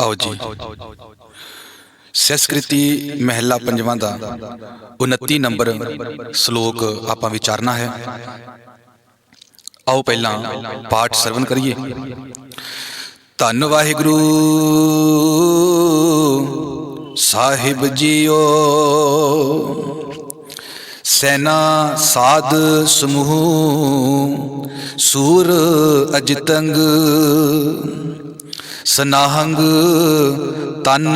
आओ जी। संस्कृति महला पंजवां दा 29 नंबर श्लोक आपां विचारना है। आओ पहला पाठ सरवण करिए। धन वाहिगुरु साहिब जीओ, सैना साध समूह सूर अजतंग, सनाहंग तन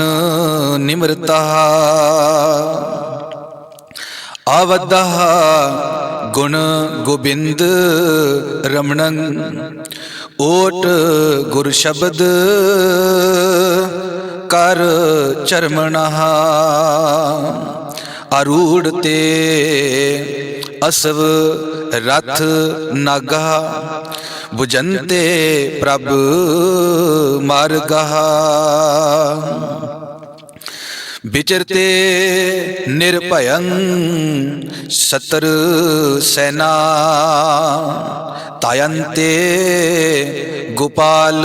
निमृता, आवद्दा गुण गोबिंद रमणं, ओट गुर शब्द कर चरमणा, आरूढ़ ते असव रथ नागा, बुझंते प्रभ मार्गा, विचरते निर्भयं सतर सेना, तायन्ते गोपाल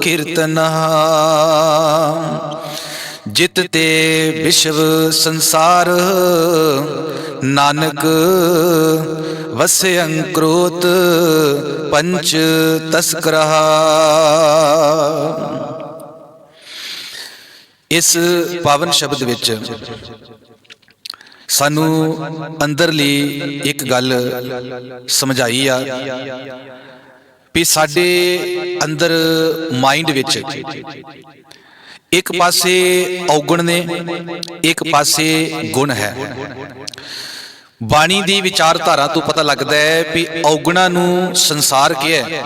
कीर्तना, जितते विश्व संसार, नानक वस्यं क्रोत पंच तस्करा। इस पावन शब्द विच सानू अंदरली एक गल समझाई आ भी साडे अंदर माइंड विच एक पासे औगण ने, एक पासे गुण है। बाणी दी विचारधारा तो पता लगता है भी औगणा नू संसार क्या है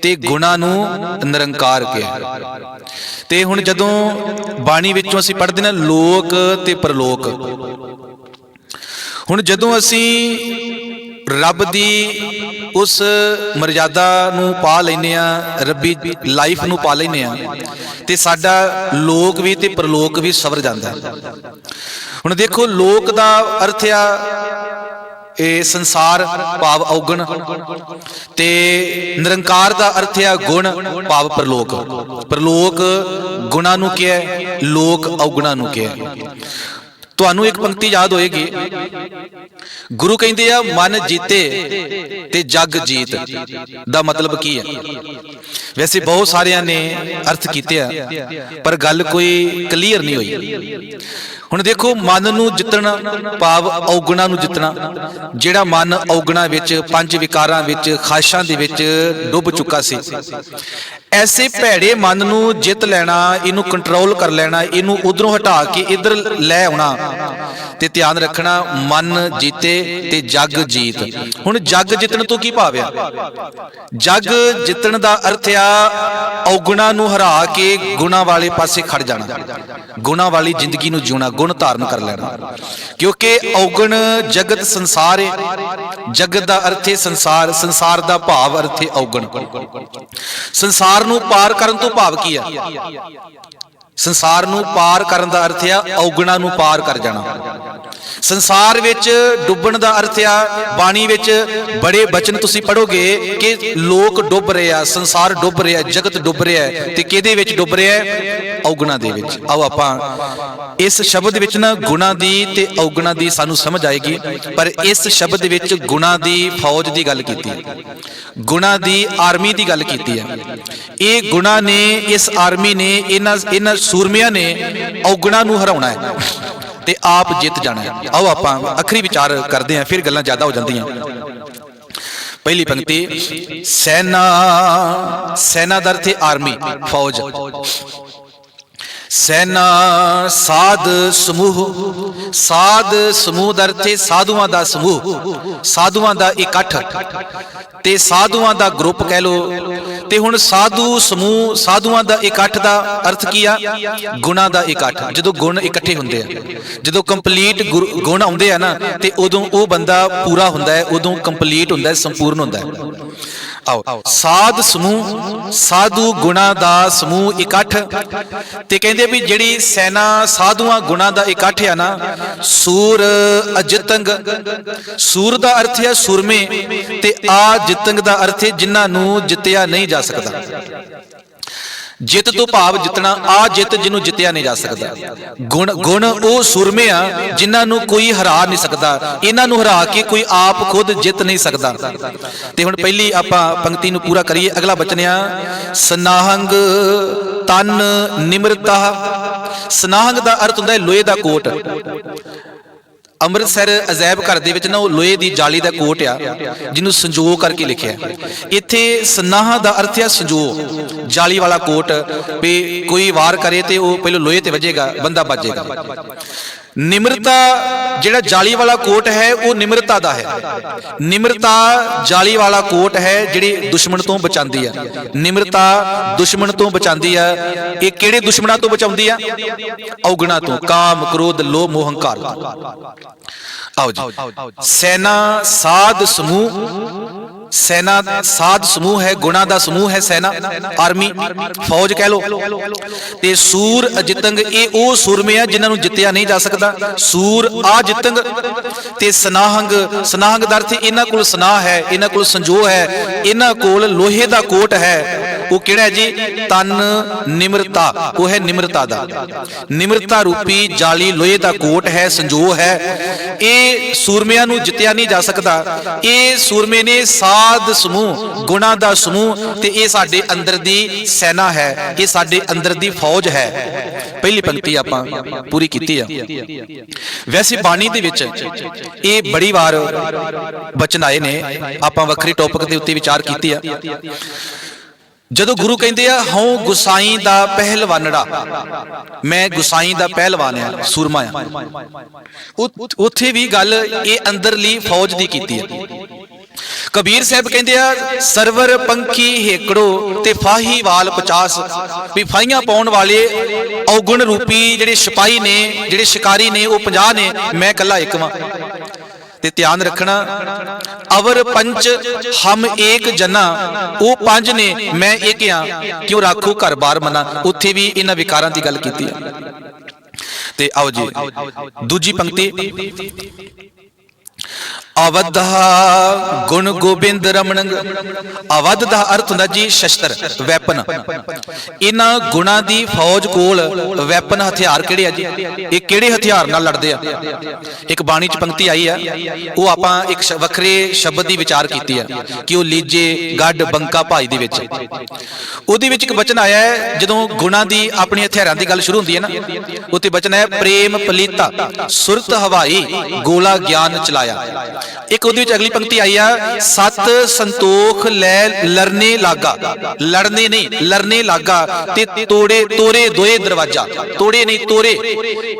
ते गुणा नू निरंकार क्या है। ते हुण जदों बाणी विचों असीं पढ़दे ना लोक ते परलोक, हुण जदों असीं रब दी उस मर्यादा नू पा लैने आ, रब्बी लाइफ नू पा लैने आ, ते साडा लोक भी ते परलोक भी सवर जांदा है। हुण देखो लोक दा अर्थ आ ये संसार भाव औगण, ते निरंकार दा अर्थ आ गुण भाव परलोक। परलोक गुणा नू क्या है, लोक औगणा नू क्या है। तुहानू एक पंक्ति याद होएगी, गुरु कहंदे आ मन जीते ते जग जीत दा मतलब की है। वैसे बहुत सारिया ने अर्थ कीते पर गल कोई क्लीयर नहीं हुई। हुण देखो मन नू जितना भाव औगणा नू जितना, जिहड़ा मन औगणा विच पंज विकारां विच खाशां दे विच डुब चुका सी, ऐसे भैड़े मन नू जित लैना, इनू कंट्रोल कर लेना, इनू उधरों हटा के इधर लै आउणा ते ध्यान रखना मन जीते ते जग जीत। हुण जग जितण तो की भाव आ? जग जितण दा अर्थ आ औगणा नू हरा के गुणा वाले पासे खड़ जाना, गुणा वाली जिंदगी नू जीना, गुण धारण कर लेना। क्योंकि औगण जगत संसार है, जगत दा अर्थ है संसार, संसार दा भाव अर्थ है औगण। संसार नू पार करन तो भाव की है? संसार नू पार करन दा अर्थ है औगणा नू पार कर जाना। संसार विच डुबण दा अर्थ आ, बाणी विच बड़े बचन तुसीं पढ़ोगे कि लोक डुब रहे आ, संसार डुब रहा, जगत डुब रहा है, ते किहदे विच डुब रहा है? औगणा दे विच। आओ आपां इस शब्द विच ना गुणा दी ते औगणा दी सानू समझ आएगी, पर इस शब्द विच गुणा दी फौज दी गल कीती है, गुणा दी आर्मी दी गल कीती है। ये गुणा ने, इस आर्मी ने, इन्हां सूरमियां ने औगणा नू हराउणा है ते आप जित जाना है। आओ आपां अखरी विचार करते हैं, फिर गल्लां ज्यादा हो जांदियां। पहली पंक्ति सेना, सेना दा अर्थ है आर्मी, फौज। सेना साध समूह, साध समूह दा अर्थ है साधुआं दा समूह, साधुआं दा इकट्ठ ते साधुआं दा ग्रुप कह लो। ते हुण साधु समूह, साधुआं दा इकट्ठ दा अर्थ की आ? गुणा दा इकट्ठ। जदों गुण इकट्ठे हुंदे आ, जदों कंप्लीट गुण आउंदे आ ना, ते उदों ओ बंदा पूरा हुंदा है, उदों कंप्लीट हुंदा है, संपूर्ण हुंदा है। आओ साध समूह, साधु गुणा दा समूह इकट्ठ, ते कहंदे भी जिहड़ी सेना साधुआं गुणा दा इकट्ठ है ना, सूर अजितंग, सूर दा अर्थ है सुरमे, ते आ जितंग दा अर्थ है जिन्हां नूं जित्तिया नहीं जा सकदा। ਜਿੱਤ ਤੋਂ ਭਾਵ ਜਿੱਤਣਾ, ਆ ਜਿੱਤ ਜਿਹਨੂੰ ਜਿੱਤਿਆ ਨਹੀਂ ਜਾ ਸਕਦਾ। ਗੁਣ ਉਹ ਸੂਰਮੇ ਆ ਜਿਨ੍ਹਾਂ ਨੂੰ ਕੋਈ ਹਰਾ ਨਹੀਂ ਸਕਦਾ, ਇਹਨਾਂ ਨੂੰ ਹਰਾ ਕੇ ਕੋਈ ਆਪ ਖੁਦ ਜਿੱਤ ਨਹੀਂ ਸਕਦਾ। ਤੇ ਹੁਣ ਪਹਿਲੀ ਆਪਾਂ ਪੰਕਤੀ ਨੂੰ ਪੂਰਾ ਕਰੀਏ। ਅਗਲਾ ਬਚਨ ਆ ਸਨਾਹੰਗ ਤਨ ਨਿਮਰਤਾ। ਸਨਾਹੰਗ ਦਾ ਅਰਥ ਹੁੰਦਾ ਹੈ ਲੋਹੇ ਦਾ ਕੋਟ। ਅੰਮ੍ਰਿਤਸਰ ਅਜਾਇਬ ਘਰ ਦੇ ਵਿੱਚ ਨਾ ਉਹ ਲੋਹੇ ਦੀ ਜਾਲੀ ਦਾ ਕੋਟ ਆ ਜਿਹਨੂੰ ਸੰਜੋ ਕਰਕੇ ਲਿਖਿਆ। ਇੱਥੇ ਸਨਾਹਾ ਦਾ ਅਰਥ ਆ ਸੰਜੋ, ਜਾਲੀ ਵਾਲਾ ਕੋਟ, ਵੀ ਕੋਈ ਵਾਰ ਕਰੇ ਤੇ ਉਹ ਪਹਿਲਾਂ ਲੋਹੇ ਤੇ ਵੱਜੇਗਾ, ਬੰਦਾ ਬਚ ਜਾਏਗਾ। ਨਿਮਰਤਾ ਜਿਹੜਾ ਜਾਲੀ ਵਾਲਾ ਕੋਟ ਹੈ ਉਹ ਨਿਮਰਤਾ ਦਾ ਹੈ। ਨਿਮਰਤਾ ਜਾਲੀ ਵਾਲਾ ਕੋਟ ਹੈ ਜਿਹੜੀ ਦੁਸ਼ਮਣ ਤੋਂ ਬਚਾਉਂਦੀ ਆ। ਨਿਮਰਤਾ ਦੁਸ਼ਮਣ ਤੋਂ ਬਚਾਉਂਦੀ ਆ। ਇਹ ਕਿਹੜੇ ਦੁਸ਼ਮਣਾਂ ਤੋਂ ਬਚਾਉਂਦੀ ਆ? ਔਗਣਾ ਤੋਂ, ਕਾਮ ਕ੍ਰੋਧ ਲੋਭ ਮੋਹ ਹੰਕਾਰ ਤੋਂ। ਆਓ ਜੀ, ਸੈਨਾ ਸਾਧ ਸਮੂਹ। ਸੈਨਾ ਸਾਧ ਸਮੂਹ ਹੈ, ਗੁਣਾ ਦਾ ਸਮੂਹ ਹੈ ਸੈਨਾ, ਆਰਮੀ, ਫੌਜ ਕਹਿ ਲੋ। ਤੇ ਸੂਰ ਅਜਿਤੰਗ, ਇਹ ਉਹ ਸੂਰਮੇ ਆ ਜਿਨ੍ਹਾਂ ਨੂੰ ਜਿੱਤਿਆ ਨਹੀਂ ਜਾ ਸਕਦਾ। ਸੂਰ ਅਜਿਤੰਗ ਤੇ ਸਨਾਹੰਗ। ਸਨਾਹੰਗ ਦਾ ਅਰਥ ਇਹਨਾਂ ਕੋਲ ਸਨਾਹ ਹੈ, ਇਹਨਾਂ ਕੋਲ ਸੰਜੋ ਹੈ, ਇਹਨਾਂ ਕੋਲ ਲੋਹੇ ਦਾ ਕੋਟ ਹੈ। ਉਹ ਕਿਹੜਾ ਹੈ ਜੀ? ਤਨ ਨਿਮਰਤਾ, ਉਹ ਹੈ ਨਿਮਰਤਾ ਦਾ। ਨਿਮਰਤਾ ਰੂਪੀ ਜਾਲੀ ਲੋਹੇ ਦਾ ਕੋਟ ਹੈ, ਸੰਜੋ ਹੈ। ਇਹ ਸੂਰਮਿਆਂ ਨੂੰ ਜਿੱਤਿਆ ਨਹੀਂ ਜਾ ਸਕਦਾ। ਇਹ ਸੂਰਮੇ ਨੇ ਸਾਧ ਸਮੂਹ, ਗੁਣਾ ਦਾ ਸਮੂਹ, ਤੇ ਇਹ ਸਾਡੇ ਅੰਦਰ ਦੀ ਸੈਨਾ ਹੈ, ਇਹ ਸਾਡੇ ਅੰਦਰ ਦੀ ਫੌਜ ਹੈ। ਪਹਿਲੀ ਪੰਕਤੀ ਆਪਾਂ ਪੂਰੀ ਕੀਤੀ ਆ। ਵੈਸੇ ਬਾਣੀ ਦੇ ਵਿੱਚ ਇਹ ਬੜੀ ਵਾਰ ਬਚਨ ਆਏ ਨੇ, ਆਪਾਂ ਵੱਖਰੀ ਟੌਪਿਕ ਦੇ ਉੱਤੇ ਵਿਚਾਰ ਕੀਤੀ ਆ। ਜਦੋਂ ਗੁਰੂ ਕਹਿੰਦੇ ਆ ਹਉ ਗੁਸਾਈ ਦਾ ਪਹਿਲਵਾਨੜਾ, ਮੈਂ ਗੁਸਾਈ ਦਾ ਪਹਿਲਵਾਨ ਆ, ਸੂਰਮਾ ਆ, ਉੱਥੇ ਵੀ ਗੱਲ ਇਹ ਅੰਦਰਲੀ ਫੌਜ ਦੀ ਕੀਤੀ ਹੈ। ਕਬੀਰ ਸਾਹਿਬ ਕਹਿੰਦੇ ਆ ਸਰਵਰ ਪੰਖੀ ਹੇਕੜੋ ਤੇ ਫਾਹੀ ਵਾਲ 50। ਵੀ ਫਾਹੀਆਂ ਪਾਉਣ ਵਾਲੇ ਔਗਣ ਰੂਪੀ ਜਿਹੜੇ ਸਿਪਾਹੀ ਨੇ, ਜਿਹੜੇ ਸ਼ਿਕਾਰੀ ਨੇ, ਉਹ 50 ਨੇ, ਮੈਂ ਇਕੱਲਾ ਇੱਕ ਵਾਂ। ਤੇ ਧਿਆਨ ਰੱਖਣਾ, ਅਵਰ ਪੰਚ ਹਮ ਏਕ ਜਨਾ, ਉਹ ਪੰਜ ਨੇ, ਮੈਂ ਇੱਕ ਆ, ਕਿਉਂ ਰਾਖੋ ਘਰ ਬਾਰ ਮਨਾ। ਉੱਥੇ ਵੀ ਇਹਨਾਂ ਵਿਕਾਰਾਂ ਦੀ ਗੱਲ ਕੀਤੀ ਹੈ। ਤੇ ਆਓ ਜੀ ਦੂਜੀ ਪੰਕਤੀ। ਅਵਧਾ ਗੁਣ ਗੋਬਿੰਦ ਰਮਣੰਗ। ਅਵਧ ਦਾ ਅਰਥ ਹੁੰਦਾ ਜੀ ਸ਼ਸਤਰ, ਵੈਪਨ। ਇਹਨਾਂ ਗੁਣਾਂ ਦੀ ਫੌਜ ਕੋਲ ਵੈਪਨ, ਹਥਿਆਰ ਕਿਹੜੇ ਆ ਜੀ? ਇਹ ਕਿਹੜੇ ਹਥਿਆਰ ਨਾਲ ਲੜਦੇ ਆ? ਇੱਕ ਬਾਣੀ ਚ ਪੰਕਤੀ ਆਈ ਆ, ਉਹ ਆਪਾਂ ਇੱਕ ਵੱਖਰੇ ਸ਼ਬਦ ਦੀ ਵਿਚਾਰ ਕੀਤੀ ਆ ਕਿ ਉਹ ਲੀਜੇ ਗੱਡ ਬੰਕਾ ਭਾਈ ਦੇ ਵਿੱਚ। ਉਹਦੇ ਵਿੱਚ ਇੱਕ ਬਚਨ ਆਇਆ ਹੈ, ਜਦੋਂ ਗੁਣਾਂ ਦੀ ਆਪਣੀ ਹਥਿਆਰਾਂ ਦੀ ਗੱਲ ਸ਼ੁਰੂ ਹੁੰਦੀ ਹੈ ਨਾ, ਉੱਥੇ ਬਚਨ ਹੈ ਪ੍ਰੇਮ ਪਲੀਤਾ ਸੁਰਤ ਹਵਾਈ ਗੋਲਾ ਗਿਆਨ ਚਲਾਇਆ। ਇੱਕ ਉਹਦੇ ਵਿੱਚ ਅਗਲੀ ਪੰਕਤੀ ਆਈ ਆ, ਸਤ ਸੰਤੋਖ ਲੈ ਲਰਨੇ ਲਾਗਾ। ਲੜਨੇ ਨਹੀਂ, ਲਰਨੇ ਲਾਗਾ। ਤੇ ਤੋੜੇ ਤੋਰੇ ਦੋਏ ਦਰਵਾਜ਼ਾ, ਤੋੜੇ ਨਹੀਂ ਤੋਰੇ,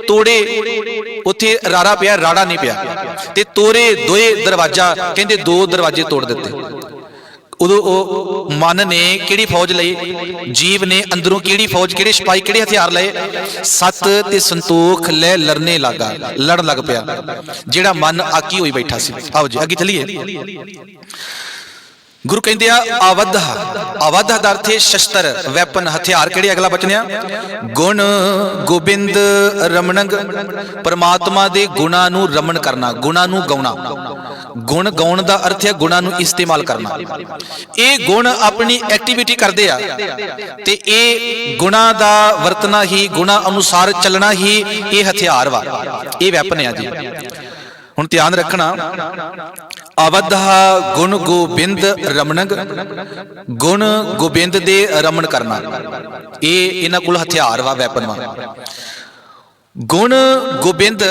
ਤੋੜੇ ਉੱਥੇ ਰਾਰਾ ਪਿਆ, ਰਾੜਾ ਨਹੀਂ ਪਿਆ। ਤੇ ਤੋਰੇ ਦੋਏ ਦਰਵਾਜ਼ਾ, ਕਹਿੰਦੇ ਦੋ ਦਰਵਾਜ਼ੇ ਤੋੜ ਦਿੱਤੇ। ਉਦੋਂ ਉਹ ਮਨ ਨੇ ਕਿਹੜੀ ਫੌਜ ਲਈ? ਜੀਵ ਨੇ ਅੰਦਰੋਂ ਕਿਹੜੀ ਫੌਜ, ਕਿਹੜੇ ਸਿਪਾਹੀ, ਕਿਹੜੇ ਹਥਿਆਰ ਲਏ? ਸਤ ਤੇ ਸੰਤੋਖ ਲੈ ਲਰਨੇ ਲਾਗਾ, ਲੜਨ ਲੱਗ ਪਿਆ, ਜਿਹੜਾ ਮਨ ਆਕੀ ਹੋਈ ਬੈਠਾ ਸੀ। ਆਓ ਜੀ ਅੱਗੇ ਚੱਲੀਏ। ਗੁਰੂ ਕਹਿੰਦੇ ਆ ਅਵਧ। ਅਵਧ ਦਾ ਅਰਥ ਹੈ ਸ਼ਸਤਰ, ਵੈਪਨ, ਹਥਿਆਰ ਕਿਹੜੇ? ਅਗਲਾ ਬਚਨ ਆ ਗੁਣ ਗੋਬਿੰਦ ਰਮਣੰਗ। ਪਰਮਾਤਮਾ ਦੇ ਗੁਣਾਂ ਨੂੰ ਰਮਣ ਕਰਨਾ, ਗੁਣਾਂ ਨੂੰ ਗਾਉਣਾ। ਗੁਣ ਗਾਉਣ ਦਾ ਅਰਥ ਹੈ ਗੁਣਾਂ ਨੂੰ ਇਸਤੇਮਾਲ ਕਰਨਾ। ਇਹ ਗੁਣ ਆਪਣੀ ਐਕਟੀਵਿਟੀ ਕਰਦੇ ਆ ਤੇ ਇਹ ਗੁਣਾਂ ਦਾ ਵਰਤਣਾ ਹੀ, ਗੁਣਾਂ ਅਨੁਸਾਰ ਚੱਲਣਾ ਹੀ ਇਹ ਹਥਿਆਰ ਵਾ, ਇਹ ਵੈਪਨ ਆ ਜੀ। ਹੁਣ ਧਿਆਨ ਰੱਖਣਾ, ਅਵਧਾ ਗੁਣ ਗੋਬਿੰਦ ਰਮਣੰਗ। ਗੁਣ ਗੋਬਿੰਦ ਦੇ ਰਮਣ ਕਰਨਾ, ਇਹ ਇਹਨਾਂ ਕੋਲ ਹਥਿਆਰ ਵਾ, ਵੈਪਨ ਵਾ। ਗੁਣ ਗੋਬਿੰਦ,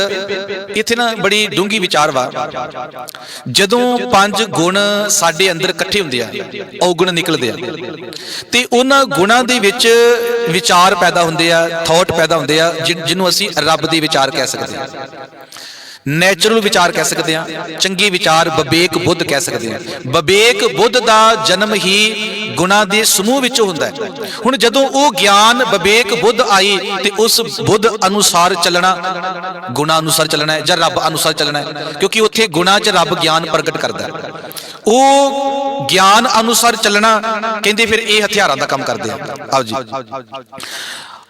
ਇੱਥੇ ਨਾ ਬੜੀ ਡੂੰਘੀ ਵਿਚਾਰ ਵਾ। ਜਦੋਂ ਪੰਜ ਗੁਣ ਸਾਡੇ ਅੰਦਰ ਇਕੱਠੇ ਹੁੰਦੇ ਆ, ਔਗਣ ਨਿਕਲਦੇ ਆ, ਤੇ ਉਹਨਾਂ ਗੁਣਾਂ ਦੇ ਵਿੱਚ ਵਿਚਾਰ ਪੈਦਾ ਹੁੰਦੇ ਆ, ਥਾਟ ਪੈਦਾ ਹੁੰਦੇ ਆ, ਜਿਹਨੂੰ ਅਸੀਂ ਰੱਬ ਦੇ ਵਿਚਾਰ ਕਹਿ ਸਕਦੇ ਆ, ਨੈਚੁਰਲ ਵਿਚਾਰ ਕਹਿ ਸਕਦੇ ਆ, ਚੰਗੇ ਵਿਚਾਰ, ਵਿਵੇਕ ਬੁੱਧ ਕਹਿ ਸਕਦੇ ਆ। ਵਿਵੇਕ ਬੁੱਧ ਦਾ ਜਨਮ ਹੀ ਗੁਣਾਂ ਦੇ ਸਮੂਹ ਵਿੱਚੋਂ ਹੁੰਦਾ ਹੈ। ਹੁਣ ਜਦੋਂ ਉਹ ਗਿਆਨ ਵਿਵੇਕ ਬੁੱਧ ਆਈ ਤੇ ਉਸ ਬੁੱਧ ਅਨੁਸਾਰ ਚੱਲਣਾ, ਗੁਣਾਂ ਅਨੁਸਾਰ ਚੱਲਣਾ ਹੈ ਜਾਂ ਰੱਬ ਅਨੁਸਾਰ ਚੱਲਣਾ ਹੈ, ਕਿਉਂਕਿ ਉੱਥੇ ਗੁਣਾਂ 'ਚ ਰੱਬ ਗਿਆਨ ਪ੍ਰਗਟ ਕਰਦਾ ਹੈ। ਉਹ ਗਿਆਨ ਅਨੁਸਾਰ ਚੱਲਣਾ, ਕਹਿੰਦੇ ਫਿਰ ਇਹ ਹਥਿਆਰਾਂ ਦਾ ਕੰਮ ਕਰਦੇ ਆ। ਆਓ ਜੀ,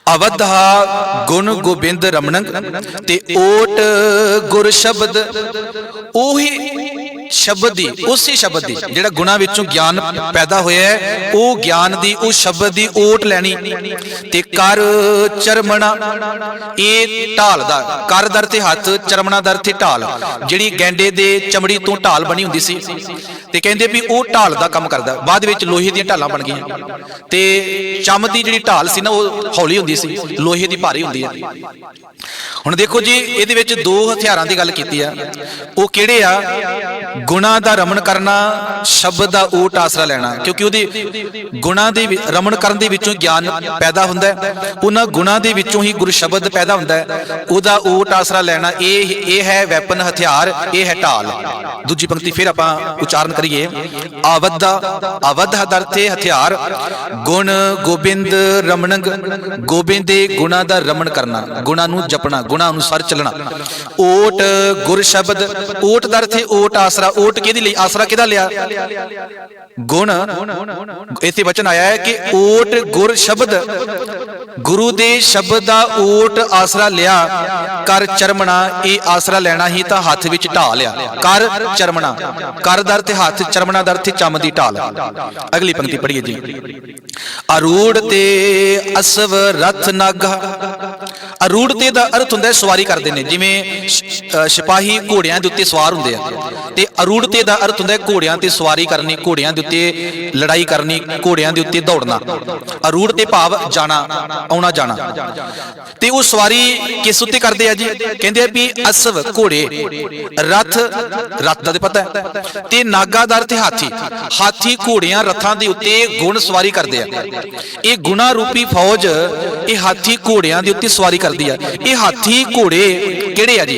ਅਵਧਾ ਗੁਣ ਗੋਬਿੰਦ ਰਮਣੰਗ ਤੇ ਓਟ ਗੁਰ ਸ਼ਬਦ। ਉਹੀ शब्द दी, उसी शब्द दी जिहड़ा गुणा विचों ज्ञान पैदा होया है, वो ज्ञान दी उस शब्द दी ओट लैनी ते कर चरमना, ये ढाल दा, कर दर ते हत्थ, चरमना दर ते ढाल, जिहड़ी गैंडे दे चमड़ी तो ढाल बनी हुंदी सी ते कहंदे भी वो ढाल दा काम करदा। बाद विच लोहे दी ढालां बन गईयां ते चम दी जिहड़ी ढाल सी ना, वो हौली हुंदी सी, लोहे दी भारी हुंदी है। हुण देखो जी, इहदे विच दो हथियारां दी गल कीती आ, वो किहड़े आ? गुणा दा रमन करना, शब्द दा ओट आसरा लेना, क्योंकि उहदी गुणा दे रमन करन दे विचों ज्ञान पैदा हुंदा है, उन्हां गुणा दे विचों ही गुरु शब्द पैदा हुंदा है, उहदा ओट आसरा लेना, ये है वैपन, हथियार, ये है ढाल। दूजी पंक्ति फिर आपां उच्चारण करिए, आवध आवध दरथे हथियार, गुण गोबिंद रमणंग, गोबिंद दे गुणा दा रमन करना, गुणा नूं जपना, गुणा अनुसार चलना। ओट गुर शब्द, ओट दरथे ओट आसरा, ओट किहदे लई आसरा किहदा लिया? गुण। इत्थे वचन आया है कि ओट गुर शब्द, गुरु दे शब्द दा ओट आसरा लिया, कर चरमना, ये आसरा लेना ही तां हत्थ विच ढाल आ, कर चरमना, कर दर ते हत्थ, चरमना दर ते चम दी ढाल। अगली पंक्ति पढ़िए जी, अरूढ़ ते असव रथ नागा, अरूढ़ ते दा अर्थ हुंदा सवारी करदे ने, जिवें सिपाही घोड़ियां दे उत्ते सवार हुंदे आ, ते अरूढ़ ते दा अर्थ हुंदा घोड़ियां ते सवारी करनी, घोड़ियां दे उत्ते लड़ाई करनी, घोड़ियां दे उत्ते दौड़ना। अरूढ़ ते भाव जाना, आउणा जाना, ते वो सवारी किस उत्ते करदे आ जी? कहंदे आ भी असव घोड़े, रथ रथ दा ते पता है, ते नागादार ते हाथी, हाथी घोड़ियां रथां दे उत्ते गुण सवारी करदे आ। ये गुणा रूपी फौज, ये हाथी घोड़ियां दे उत्ते सवारी करदी आ। ये हाथी घोड़े किहड़े आ जी?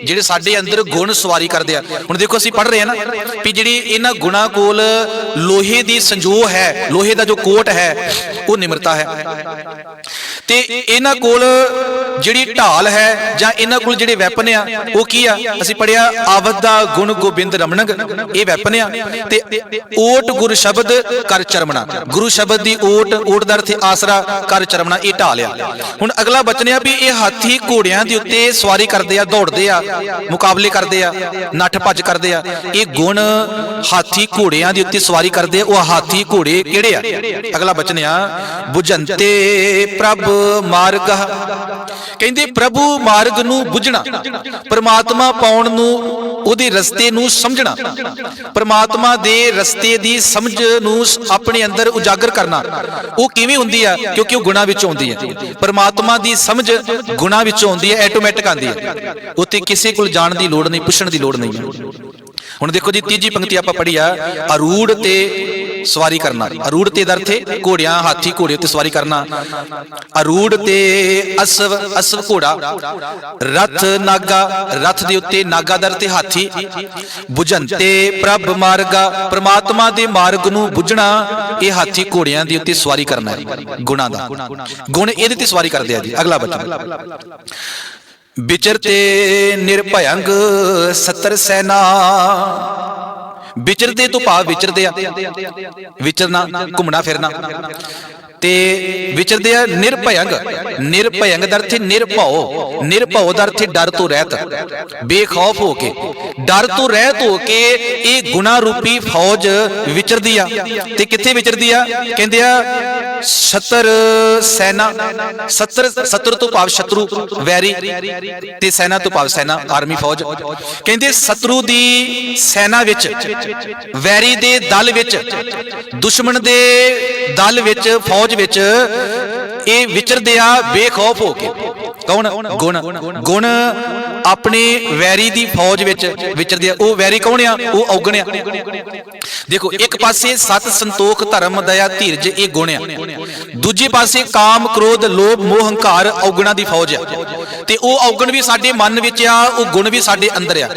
जिहड़े साडे अंदर गुण सवारी करदे आ। हुण देखो असीं पढ़ रहे हैं ना भी जिहड़ी इन्हां गुणां कोल लोहे दी संजो है, लोहे दा जो कोट है वो निम्रता है, ते इन्हां कोल जिहड़ी ढाल है जां इन्हां कोल जिहड़े वैपन आ वो की आ? असीं पढ़िया आवध दा गुण गोबिंद रमणंग, ये वैपन आ, ते ओट गुरु शब्द कर चरमना, गुरु शब्द दी ओट, ओट दा अर्थ आसरा, कर चरमना, ये ढाल आ। हुण अगला बचन आ भी ये हाथी घोड़ियां दे उत्ते सवारी करदे आ, दौड़दे आ, मुकाबले करदे आ, नठ भज करदे आ। ये गुण हाथी घोड़ियां दे उत्ते सवारी करदे, वो हाथी घोड़े किहड़े आ? अगला बचन आ, बुझंते प्रभ मार्ग, कहंदे प्रभु मार्ग नूं बुझना, परमात्मा पाउण नूं, उहदे रस्ते नूं समझना, परमात्मा दे रस्ते दी समझ नूं अपने अंदर उजागर करना। वो किवें हुंदी आ? क्योंकि वो गुणा विचों आउंदी है। परमात्मा दी समझ गुणा विचों आउंदी है, ऐटोमैटिक आंदी है, उत्ते किसी कोल जाण दी लोड़ नहीं, पुछण दी लोड़ नहीं है। हुण देखो जी, तीजी पंक्ति आपां पढ़ी आ, अरूढ़ ते सवारी करना, अरूढ़ ते दर थे घोड़ियां, हाथी घोड़े उत्ते सवारी करना, अरूढ़ ते असव, असव घोड़ा, रथ नागा, रथ दे उत्ते नागा दर ते हाथी, बुझंते प्रभ मार्गा, परमात्मा दे मार्ग नूं बुझना, ये हाथी घोड़ियां दे उत्ते सवारी करना है, गुणा दा गुण इहदे ते सवारी करदे आ जी। अगला बचन, विचरते निर्भयंग सतर सेना, विचरते तो भाव विचरते आ, विचरना, घूमना फिरना, ते विचरदे आ निर्भयंग, निर्भयंग दा अर्थ निर्भव, निर्भव दा अर्थ डर तो रहत, बेखौफ होके, डर तो रहत होके ये गुणा रूपी फौज विचरदी आ। ते कित्थे विचरदी आ? कहंदे आ सतर सेना, सतर, सतर तो भाव शत्रु, वैरी, ते सेना तो भाव सेना, आर्मी फौज। कहंदे शत्रु दी सेना विच, वैरी दे दल विच, दुश्मन दे दल विच, फौज विच ये विचरदे आ बेखौफ होके। कौन? गुण। गुण अपने वैरी दी फौज विच विचरदे आ। वो वैरी कौन आ? वो औगण आ। देखो, एक पासे सत संतोख धर्म दया धीरज ये गुण आ, दूजे पासे काम क्रोध लोभ मोह हंकार औगणा दी फौज आ। ते वो औगण भी साडे मन विच आ, वो गुण भी साडे अंदर आ।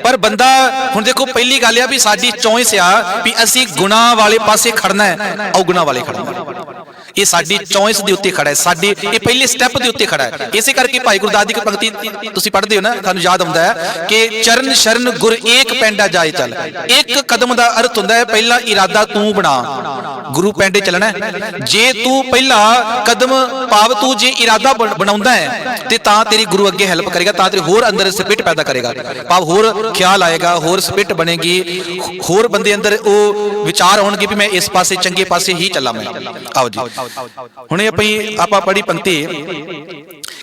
पर बंदा हुण देखो, पहली गल आ भी साडी चॉइस आ भी असीं गुणा वाले पासे खड़ना है, औगणा वाले खड़ना है। ये साडी चॉइस दे उत्ते खड़ा है, साडी ये पहले स्टैप दे उत्ते खड़ा है। इसे करके भाई गुरदास दी पंक्ति तुसीं पढ़दे हो ना, तुहानूं याद आउंदा है कि चरण शरण गुर एक पैंडा जाए चल। एक कदम दा अर्थ हुंदा है पहला इरादा तू बना, गुरु पैंडे चलना है। जे तू पहला कदम ਭਾਵ ਤੂੰ ਜੇ ਇਰਾਦਾ ਬਣਾਉਂਦਾ ਹੈ ਤੇ ਤਾਂ ਤੇਰੀ ਗੁਰੂ ਅੱਗੇ ਹੈਲਪ ਕਰੇਗਾ, ਤਾਂ ਤੇਰੇ ਹੋਰ ਅੰਦਰ ਸਪਿਰਿਟ ਪੈਦਾ ਕਰੇਗਾ, ਭਾਵ ਹੋਰ ਖਿਆਲ ਆਏਗਾ, ਹੋਰ ਸਪਿਰਿਟ ਬਣੇਗੀ, ਹੋਰ ਬੰਦੇ ਅੰਦਰ ਉਹ ਵਿਚਾਰ ਆਉਣਗੇ ਵੀ ਮੈਂ ਇਸ ਪਾਸੇ ਚੰਗੇ ਪਾਸੇ ਹੀ ਚੱਲਾਂ ਮੈਂ। ਆਓ ਜੀ ਹੁਣੇ ਆਪਾਂ ਪੜ੍ਹੀ ਪੰਕਤੀ,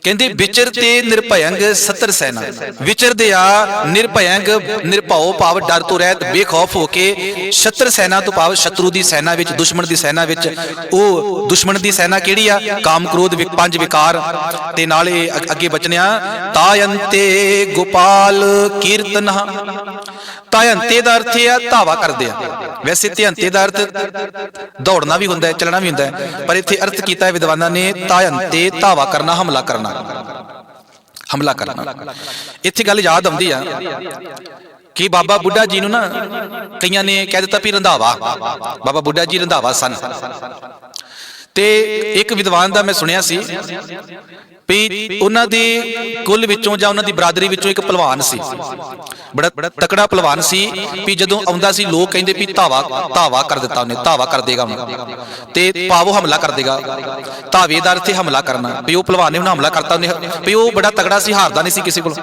ਕਹਿੰਦੇ ਵਿਚਰ ਤੇ ਨਿਰਭਯੰਗ ਸਤਰ ਸੈਨਾ। ਵਿਚਰਦੇ ਆ ਨਿਰਭਯੰਗ, ਨਿਰਭਉ ਭਾਵ ਡਰ ਤੋਂ ਰਹਿਤ ਬੇਖੌਫ ਹੋ ਕੇ, ਸ਼ਤਰ ਸੈਨਾ ਤੋਂ ਭਾਵ ਸ਼ਤਰੂ ਦੀ ਸੈਨਾ ਵਿੱਚ, ਦੁਸ਼ਮਣ ਦੀ ਸੈਨਾ ਵਿੱਚ। ਉਹ ਦੁਸ਼ਮਣ ਦੀ ਸੈਨਾ ਕਿਹੜੀ ਆ? ਕਾਮ ਕ੍ਰੋਧ ਪੰਜ ਵਿਕਾਰ। ਤੇ ਨਾਲ ਇਹ ਅੱਗੇ ਬਚਨਿਆ ਤਾਯੰਤੇ ਗੋਪਾਲ ਕੀਰਤਨ। ਤਾਯੰਤੇ ਦਾ ਅਰਥ ਹੈ ਧਾਵਾ ਕਰਦੇ ਆ। ਵੈਸੇ ਧਿਆੰਤੇ ਦਾ ਅਰਥ ਦੌੜਨਾ ਵੀ ਹੁੰਦਾ ਹੈ, ਚੱਲਣਾ ਵੀ ਹੁੰਦਾ ਹੈ, ਪਰ ਇੱਥੇ ਅਰਥ ਕੀਤਾ ਹੈ ਵਿਦਵਾਨਾਂ ਨੇ ਤਾਯੰਤੇ ਧਾਵਾ ਕਰਨਾ, ਹਮਲਾ ਕਰਨਾ, ਹਮਲਾ ਕਰਨਾ। ਇੱਥੇ ਗੱਲ ਯਾਦ ਆਉਂਦੀ ਆ ਕਿ ਬਾਬਾ ਬੁੱਢਾ ਜੀ ਨੂੰ ਨਾ ਕਈਆਂ ਨੇ ਕਹਿ ਦਿੱਤਾ ਵੀ ਰੰਧਾਵਾ, ਬਾਬਾ ਬੁੱਢਾ ਜੀ ਰੰਧਾਵਾ ਸਨ। ਤੇ ਇੱਕ ਵਿਦਵਾਨ ਦਾ ਮੈਂ ਸੁਣਿਆ ਸੀ ਵੀ ਉਹਨਾਂ ਦੇ ਕੁੱਲ ਵਿੱਚੋਂ ਜਾਂ ਉਹਨਾਂ ਦੀ ਬਰਾਦਰੀ ਵਿੱਚੋਂ ਇੱਕ ਪਹਿਲਵਾਨ ਸੀ, ਬੜਾ ਤਕੜਾ ਪਹਿਲਵਾਨ ਸੀ, ਵੀ ਜਦੋਂ ਆਉਂਦਾ ਸੀ ਲੋਕ ਕਹਿੰਦੇ ਵੀ ਧਾਵਾ ਕਰ ਦਿੱਤਾ ਉਹਨੇ, ਧਾਵਾ ਕਰ ਦੇਗਾ ਉਹਨੇ, ਤੇ ਭਾਵੋ ਹਮਲਾ ਕਰ ਦੇਗਾ। ਧਾਵੇ ਦਾ ਅਰਥ ਹਮਲਾ ਕਰਨਾ, ਵੀ ਉਹ ਪਹਿਲਵਾਨ ਨੇ ਉਹਨੇ ਹਮਲਾ ਕਰਤਾ, ਉਹਨੇ ਵੀ ਉਹ ਬੜਾ ਤਕੜਾ ਸੀ, ਹਾਰਦਾ ਨਹੀਂ ਸੀ ਕਿਸੇ ਕੋਲ।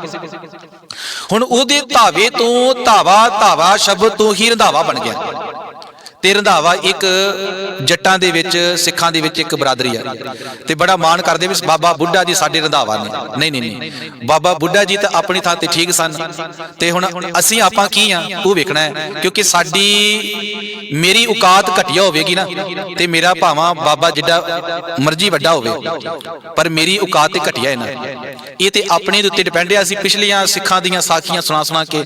ਹੁਣ ਉਹਦੇ ਧਾਵੇ ਤੋਂ ਧਾਵਾ ਸ਼ਬਦ ਤੋਂ ਹੀ ਰੰਧਾਵਾ ਬਣ ਗਿਆ। ਤੇ ਰੰਧਾਵਾ ਇੱਕ ਜੱਟਾਂ ਦੇ ਵਿੱਚ, ਸਿੱਖਾਂ ਦੇ ਵਿੱਚ ਇੱਕ ਬਰਾਦਰੀ ਆ, ਤੇ ਬੜਾ ਮਾਣ ਕਰਦੇ ਵੀ ਬਾਬਾ ਬੁੱਢਾ ਜੀ ਸਾਡੇ ਰੰਧਾਵਾ ਨੇ। ਨਹੀਂ, ਬਾਬਾ ਬੁੱਢਾ ਜੀ ਤਾਂ ਆਪਣੀ ਥਾਂ ਤੇ ਠੀਕ ਸਨ, ਤੇ ਹੁਣ ਅਸੀਂ ਆਪਾਂ ਕੀ ਆ ਉਹ ਵੇਖਣਾ ਹੈ, ਕਿਉਂਕਿ ਮੇਰੀ ਔਕਾਤ ਘਟੀਆ ਹੋਵੇਗੀ ਨਾ, ਤੇ ਮੇਰਾ ਭਾਵਾਂ ਬਾਬਾ ਜਿੱਡਾ ਮਰਜ਼ੀ ਵੱਡਾ ਹੋਵੇ, ਪਰ ਮੇਰੀ ਔਕਾਤ ਤੇ ਘਟੀਆ ਹੈ ਨਾ। ਇਹ ਤੇ ਆਪਣੇ ਦੇ ਉੱਤੇ ਡਿਪੈਂਡ ਹੈ। ਅਸੀਂ ਪਿਛਲੀਆਂ ਸਿੱਖਾਂ ਦੀਆਂ ਸਾਖੀਆਂ ਸੁਣਾ ਕੇ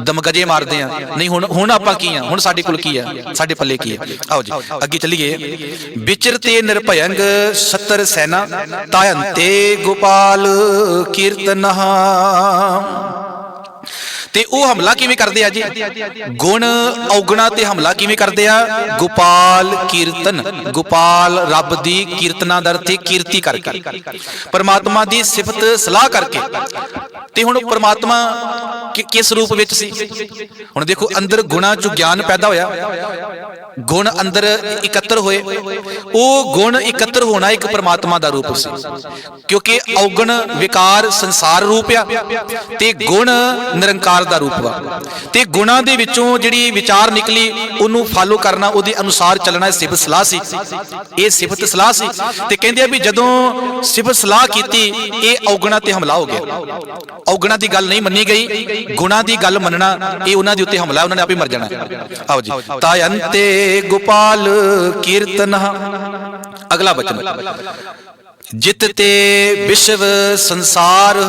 ਦਮਗਜੇ ਮਾਰਦੇ ਆ, ਨਹੀਂ ਹੁਣ ਆਪਾਂ ਕੀ ਆ, ਹੁਣ ਸਾਡੇ ਕੋਲ ਕੀ ਆ, ਸਾਡੇ ਪੱਲੇ ਕੀ ਹੈ। ਆਓ ਜੀ ਅੱਗੇ ਚੱਲੀਏ। ਵਿਚਰ ਤੇ ਨਿਰਭਯੰਗ ਸਤਰ ਸੈਨਾ, ਤਾਯੰਤੇ ਗੋਪਾਲ ਕੀਰਤਨ। ਤੇ ਉਹ ਹਮਲਾ ਕਿਵੇਂ ਕਰਦੇ ਆ ਜੀ? ਗੁਣ ਔਗਣਾ ਤੇ ਹਮਲਾ ਕਿਵੇਂ ਕਰਦੇ ਆ? ਗੋਪਾਲ ਕੀਰਤਨ। ਗੋਪਾਲ ਰੱਬ ਦੀ, ਕੀਰਤਨਾਂ ਦਾ ਅਰਥ ਕੀਰਤੀ ਕਰਕੇ, ਪਰਮਾਤਮਾ ਦੀ ਸਿਫਤ ਸਲਾਹ ਕਰਕੇ। ਤੇ ਹੁਣ ਪਰਮਾਤਮਾ ਕਿਸ ਰੂਪ ਵਿੱਚ ਸੀ? ਹੁਣ ਦੇਖੋ ਅੰਦਰ ਗੁਣਾਂ ਚੋਂ ਗਿਆਨ ਪੈਦਾ ਹੋਇਆ, ਗੁਣ ਅੰਦਰ ਇਕੱਤਰ ਹੋਏ। ਉਹ ਗੁਣ ਇਕੱਤਰ ਹੋਣਾ ਇੱਕ ਪਰਮਾਤਮਾ ਦਾ ਰੂਪ ਸੀ, ਕਿਉਂਕਿ ਔਗਣ ਵਿਕਾਰ ਸੰਸਾਰ ਰੂਪ ਆ, ਤੇ ਗੁਣ ਨਿਰੰਕਾਰ ਦਾ ਰੂਪ ਆ। ਤੇ ਗੁਣਾਂ ਦੇ ਵਿੱਚੋਂ ਜਿਹੜੀ ਵਿਚਾਰ ਨਿਕਲੀ ਉਹਨੂੰ ਫਾਲੋ ਕਰਨਾ, ਉਹਦੇ ਅਨੁਸਾਰ ਚੱਲਣਾ ਸਿਫਤ ਸਲਾਹ ਸੀ। ਇਹ ਸਿਫਤ ਸਲਾਹ ਸੀ। ਤੇ ਕਹਿੰਦੇ ਆ ਵੀ ਜਦੋਂ ਸਿਫਤ ਸਲਾਹ ਕੀਤੀ, ਇਹ ਔਗਣਾ ਤੇ ਹਮਲਾ ਹੋ ਗਿਆ। ਔਗਣਾ ਦੀ ਗੱਲ ਨਹੀਂ ਮੰਨੀ ਗਈ, ਗੁਣਾਂ ਦੀ ਗੱਲ ਮੰਨਣਾ, ਇਹ ਉਹਨਾਂ ਦੇ ਉੱਤੇ ਹਮਲਾ, ਉਹਨਾਂ ਨੇ ਆਪੇ ਮਰ ਜਾਣਾ। ਆਓ ਜੀ ਤਾਯੰਤੇ ਗੋਪਾਲ ਕੀਰਤਨ। ਅਗਲਾ ਬਚਨ, ਜਿਤ ਤੇ ਵਿਸ਼ਵ ਸੰਸਾਰ।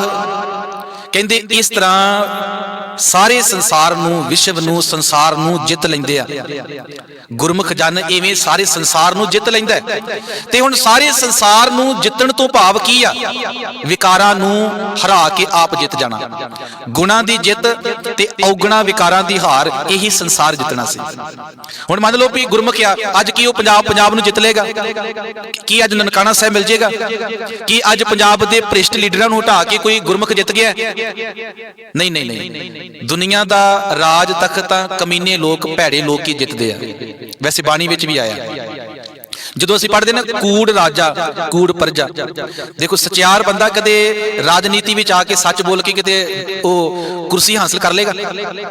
ਕਹਿੰਦੇ ਇਸ ਤਰ੍ਹਾਂ ਸਾਰੇ ਸੰਸਾਰ ਨੂੰ, ਵਿਸ਼ਵ ਨੂੰ, ਸੰਸਾਰ ਨੂੰ ਜਿੱਤ ਲੈਂਦੇ ਆ ਗੁਰਮੁਖ ਜਨ। ਇਵੇਂ ਸਾਰੇ ਸੰਸਾਰ ਨੂੰ ਜਿੱਤ ਲੈਂਦਾ। ਤੇ ਹੁਣ ਸਾਰੇ ਸੰਸਾਰ ਨੂੰ ਜਿੱਤਣ ਤੋਂ ਭਾਵ ਕੀ ਆ? ਵਿਕਾਰਾਂ ਨੂੰ ਹਰਾ ਕੇ ਆਪ ਜਿੱਤ ਜਾਣਾ। ਗੁਣਾਂ ਦੀ ਜਿੱਤ ਤੇ ਔਗਣਾ ਵਿਕਾਰਾਂ ਦੀ ਹਾਰ, ਇਹੀ ਸੰਸਾਰ ਜਿੱਤਣਾ ਸੀ। ਹੁਣ ਮੰਨ ਲਓ ਵੀ ਗੁਰਮੁਖ ਆ, ਅੱਜ ਕੀ ਉਹ ਪੰਜਾਬ ਨੂੰ ਜਿੱਤ ਲੇਗਾ? ਕੀ ਅੱਜ ਨਨਕਾਣਾ ਸਾਹਿਬ ਮਿਲ ਜੇਗਾ? ਕੀ ਅੱਜ ਪੰਜਾਬ ਦੇ ਭ੍ਰਿਸ਼ਟ ਲੀਡਰਾਂ ਨੂੰ ਹਟਾ ਕੇ ਕੋਈ ਗੁਰਮੁਖ ਜਿੱਤ ਗਿਆ? ਨਹੀਂ। ਦੁਨੀਆ ਦਾ ਰਾਜ ਤਖਤ ਤਾਂ ਕਮੀਨੇ ਲੋਕ, ਭੈੜੇ ਲੋਕ ਹੀ ਜਿੱਤਦੇ ਆ। ਵੈਸੇ ਬਾਣੀ ਵਿੱਚ ਵੀ ਆਇਆ, ਜਦੋਂ ਅਸੀਂ ਪੜ੍ਹਦੇ ਨਾ ਕੂੜ ਰਾਜਾ ਕੂੜ ਪ੍ਰਜਾ। ਦੇਖੋ ਸਚਿਆਰ ਬੰਦਾ ਕਦੇ ਰਾਜਨੀਤੀ ਵਿੱਚ ਆ ਕੇ ਸੱਚ ਬੋਲ ਕੇ ਕਿਤੇ ਉਹ ਕੁਰਸੀ ਹਾਸਲ ਕਰ ਲੇਗਾ,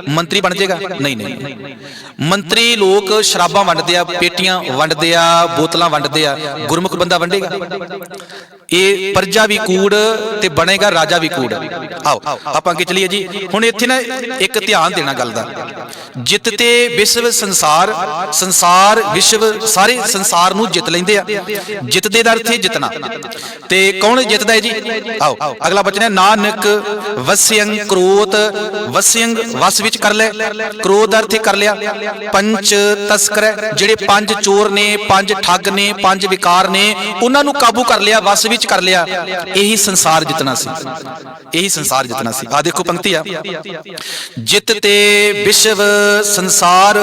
ਮੰਤਰੀ ਬਣ ਜਾਏਗਾ? ਨਹੀਂ। ਮੰਤਰੀ ਲੋਕ ਸ਼ਰਾਬਾਂ ਵੰਡਦੇ ਆ, ਪੇਟੀਆਂ ਵੰਡਦੇ ਆ, ਬੋਤਲਾਂ ਵੰਡਦੇ ਆ। ਗੁਰਮੁਖ ਬੰਦਾ ਵੰਡੇਗਾ? ਇਹ ਪ੍ਰਜਾ ਵੀ ਕੂੜ ਤੇ ਬਣੇਗਾ ਰਾਜਾ ਵੀ ਕੂੜ। ਆਓ ਆਪਾਂ ਅੱਗੇ ਚਲੀਏ ਜੀ। ਹੁਣ ਇੱਥੇ ਨਾ ਇੱਕ ਧਿਆਨ ਦੇਣਾ ਗੱਲ ਦਾ, ਜਿੱਤ ਤੇ ਵਿਸ਼ਵ ਸੰਸਾਰ, ਸੰਸਾਰ ਵਿਸ਼ਵ ਸਾਰੇ ਸੰਸਾਰ ਨੂੰ ਜਿੱਤ ਲੈਂਦੇ ਆ। ਜਿੱਤਦੇ ਦਾ ਅਰਥ ਹੈ ਜਿੱਤਣਾ। ਤੇ ਕੌਣ ਜਿੱਤਦਾ ਹੈ ਜੀ? ਆਓ ਅਗਲਾ ਬਚਨ ਹੈ, ਨਾਨਕ ਵਸਿਯੰ ਕ੍ਰੋਧ। ਵਸਿਯੰ ਵਸ ਵਿੱਚ ਕਰ ਲੈ, ਕ੍ਰੋਧ ਦਾ ਅਰਥ ਕਰ ਲਿਆ। ਪੰਜ ਤਸਕਰ, ਜਿਹੜੇ ਪੰਜ ਚੋਰ ਨੇ, ਪੰਜ ਠੱਗ ਨੇ, ਪੰਜ ਵਿਕਾਰ ਨੇ, ਉਹਨਾਂ ਨੂੰ ਕਾਬੂ ਕਰ ਲਿਆ, ਵਸ ਵਿੱਚ ਕਰ ਲਿਆ। ਇਹੀ ਸੰਸਾਰ ਜਿੱਤਣਾ ਸੀ, ਇਹੀ ਸੰਸਾਰ ਜਿੱਤਣਾ ਸੀ। ਆ ਦੇਖੋ ਪੰਕਤੀ ਆ, ਜਿੱਤ ਤੇ ਵਿਸ਼ਵ ਸੰਸਾਰ,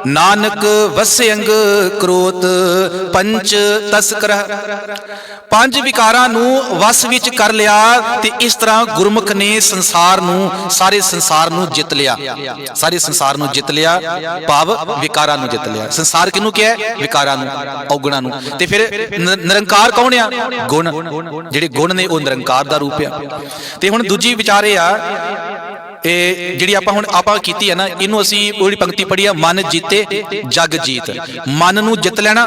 ਨਾਨਕ ਵਸਿਅੰਗ ਕ੍ਰੋਤ ਪੰਚ ਤਸਕਰ। ਪੰਜ ਵਿਕਾਰਾਂ ਨੂੰ ਵਸ ਵਿੱਚ ਕਰ ਲਿਆ ਤੇ ਇਸ ਤਰ੍ਹਾਂ ਗੁਰਮੁਖ ਨੇ ਸੰਸਾਰ ਨੂੰ, ਸਾਰੇ ਸੰਸਾਰ ਨੂੰ ਜਿੱਤ ਲਿਆ। ਸਾਰੇ ਸੰਸਾਰ ਨੂੰ ਜਿੱਤ ਲਿਆ ਭਾਵ ਵਿਕਾਰਾਂ ਨੂੰ ਜਿੱਤ ਲਿਆ। ਸੰਸਾਰ ਕਿਹਨੂੰ ਕਿਹਾ ਹੈ? ਵਿਕਾਰਾਂ ਨੂੰ, ਔਗਣਾਂ ਨੂੰ। ਤੇ ਫਿਰ ਨਿਰੰਕਾਰ ਕੌਣ ਆ? ਗੁਣ। ਜਿਹੜੇ ਗੁਣ ਨੇ ਉਹ ਨਿਰੰਕਾਰ ਦਾ ਰੂਪ ਆ। ਤੇ ਹੁਣ ਦੂਜੀ ਵਿਚਾਰ ਇਹ ਆ, ਇਹ ਜਿਹੜੀ ਆਪਾਂ ਕੀਤੀ ਹੈ ਨਾ, ਇਹਨੂੰ ਅਸੀਂ ਉਹਦੀ ਪੰਕਤੀ ਪੜ੍ਹੀ ਆ, ਮਨ ਜੀਤੇ ਜਗ ਜੀਤ। ਮਨ ਨੂੰ ਜਿੱਤ ਲੈਣਾ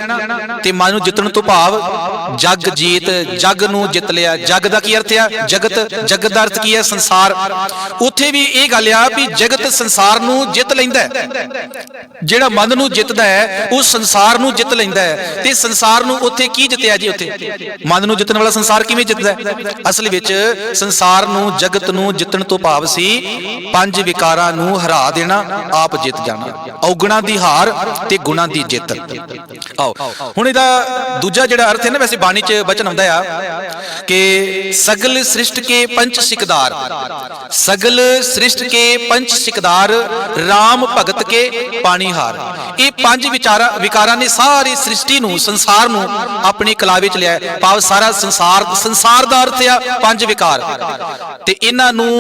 ਤੇ ਮਨ ਨੂੰ ਜਿੱਤਣ ਤੋਂ ਭਾਵ ਜਗ ਜੀਤ, ਜਗ ਨੂੰ ਜਿੱਤ ਲਿਆ। ਜਗ ਦਾ ਕੀ ਅਰਥ ਆ? ਜਗਤ। ਜਗਤ ਦਾ ਅਰਥ ਕੀ ਹੈ? ਸੰਸਾਰ। ਉੱਥੇ ਵੀ ਇਹ ਗੱਲ ਆ ਵੀ ਜਗਤ ਸੰਸਾਰ ਨੂੰ ਜਿੱਤ ਲੈਂਦਾ ਹੈ। ਜਿਹੜਾ ਮਨ ਨੂੰ ਜਿੱਤਦਾ ਹੈ ਉਹ ਸੰਸਾਰ ਨੂੰ ਜਿੱਤ ਲੈਂਦਾ ਹੈ। ਤੇ ਸੰਸਾਰ ਨੂੰ ਉੱਥੇ ਕੀ ਜਿੱਤਿਆ ਜੀ? ਉੱਥੇ ਮਨ ਨੂੰ ਜਿੱਤਣ ਵਾਲਾ ਸੰਸਾਰ ਕਿਵੇਂ ਜਿੱਤਦਾ ਹੈ? ਅਸਲ ਵਿੱਚ ਸੰਸਾਰ ਨੂੰ, ਜਗਤ ਨੂੰ ਜਿੱਤਣ ਤੋਂ ਭਾਵ ਸੀ ਪੰਜ ਵਿਕਾਰਾਂ ਨੂੰ ਹਰਾ ਦੇਣਾ, ਆਪ ਜਿੱਤ ਜਾਣਾ। ਔਗਣਾਂ ਦੀ ਹਾਰ ਤੇ ਗੁਣਾਂ ਦੀ ਜਿੱਤ। ਆਓ ਹੁਣ ਇਹਦਾ ਦੂਜਾ ਜਿਹੜਾ ਅਰਥ ਹੈ ਨਾ, ਵੈਸੇ ਬਾਣੀ 'ਚ ਬਚਨ ਆਉਂਦਾ ਆ ਕਿ ਸਗਲ ਸ੍ਰਿਸ਼ਟ ਕੇ ਪੰਚ ਸਿਕਦਾਰ। ਸਗਲ ਸ੍ਰਿਸ਼ਟ ਕੇ ਪੰਚ ਸਿਕਦਾਰ, ਰਾਮ ਭਗਤ ਕੇ ਪਾਣੀ ਹਾਰ। ਇਹ ਪੰਜ ਵਿਕਾਰਾਂ ਨੇ ਸਾਰੀ ਸ੍ਰਿਸ਼ਟੀ ਨੂੰ, ਸੰਸਾਰ ਨੂੰ ਆਪਣੀ ਕਲਾਵੇ 'ਚ ਲਿਆ। ਭਾਵ ਸਾਰਾ ਸੰਸਾਰ ਦਾ ਅਰਥ ਆ ਪੰਜ ਵਿਕਾਰ। ਤੇ ਇਹਨਾਂ ਨੂੰ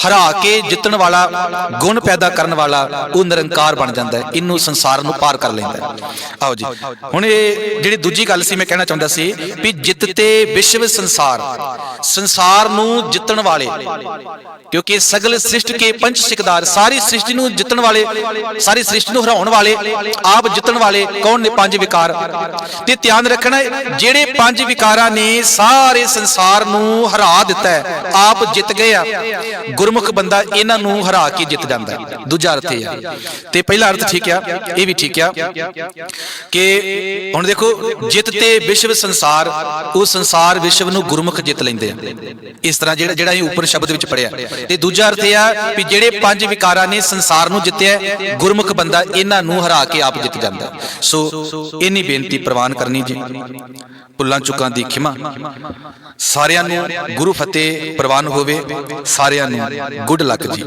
ਹਰਾ ਕੇ ਜਿੱਤਣ ਵਾਲਾ, ਗੁਣ ਪੈਦਾ ਕਰਨ ਵਾਲਾ ਉਹ ਨਿਰੰਕਾਰ ਬਣ ਜਾਂਦਾ ਹੈ। ਇਹਨੂੰ ਸੰਸਾਰ ਨੂੰ ਪਾਰ ਕਰ ਲੈਂਦਾ ਹੈ। ਆਓ ਜੀ ਹੁਣ ਇਹ ਜਿਹੜੀ ਦੂਜੀ ਗੱਲ ਸੀ ਮੈਂ ਕਹਿਣਾ ਚਾਹੁੰਦਾ ਸੀ ਵੀ ਜਿੱਤਤੇ ਵਿਸ਼ਵ ਸੰਸਾਰ। ਸੰਸਾਰ ਨੂੰ ਜਿੱਤਣ ਵਾਲੇ, ਕਿਉਂਕਿ ਸਗਲ ਸ੍ਰਿਸ਼ਟ ਕੇ ਪੰਚ ਸਿਕਦਾਰ, ਸਾਰੀ ਸ੍ਰਿਸ਼ਟੀ ਨੂੰ ਜਿੱਤਣ ਵਾਲੇ, ਸਾਰੀ ਸ੍ਰਿਸ਼ਟੀ ਨੂੰ ਹਰਾਉਣ ਵਾਲੇ, ਆਪ ਜਿੱਤਣ ਵਾਲੇ ਕੌਣ ਨੇ? ਪੰਜ ਵਿਕਾਰ। ਤੇ ਧਿਆਨ ਰੱਖਣਾ, ਜਿਹੜੇ ਪੰਜ ਵਿਕਾਰਾਂ ਨੇ ਸਾਰੇ ਸੰਸਾਰ ਨੂੰ ਹਰਾ ਦਿੱਤਾ ਹੈ, ਆਪ ਜਿੱਤ ਗਏ ਆ। ਗੁਰਮੁਖ ਬੰਦਾ ਇਹਨਾਂ ਨੂੰ ਹਰਾ ਕੇ ਜਿੱਤ ਜਾਂਦਾ। ਦੂਜਾ ਅਰਥ ਇਹ ਆ। ਤੇ ਪਹਿਲਾ ਅਰਥ ਠੀਕ ਆ, ਇਹ ਵੀ ਠੀਕ ਆ ਕਿ ਹੁਣ ਦੇਖੋ, ਜਿੱਤ ਤੇ ਵਿਸ਼ਵ ਸੰਸਾਰ, ਉਹ ਸੰਸਾਰ ਵਿਸ਼ਵ ਨੂੰ ਗੁਰਮੁਖ ਜਿੱਤ ਲੈਂਦੇ ਆ। ਇਸ ਤਰ੍ਹਾਂ ਜਿਹੜਾ ਇਹ ਉੱਪਰ ਸ਼ਬਦ ਵਿੱਚ ਪੜਿਆ। ਤੇ ਦੂਜਾ ਅਰਥ ਇਹ ਆ ਵੀ ਜਿਹੜੇ ਪੰਜ ਵਿਕਾਰਾਂ ਨੇ ਸੰਸਾਰ ਨੂੰ ਜਿੱਤਿਆ, ਗੁਰਮੁਖ ਬੰਦਾ ਇਹਨਾਂ ਨੂੰ ਹਰਾ ਕੇ ਆਪ ਜਿੱਤ ਜਾਂਦਾ। ਸੋ ਇੰਨੀ ਬੇਨਤੀ ਪ੍ਰਵਾਨ ਕਰਨੀ ਜੀ। ਭੁੱਲਾਂ ਚੁੱਕਾਂ ਦੀ ਖਿਮਾ। ਸਾਰਿਆਂ ਨੂੰ ਗੁਰੂ ਫਤਿਹ ਪ੍ਰਵਾਨ ਹੋਵੇ। ਸਾਰਿਆਂ ਨੂੰ ਗੁੱਡ ਲੱਕ ਜੀ।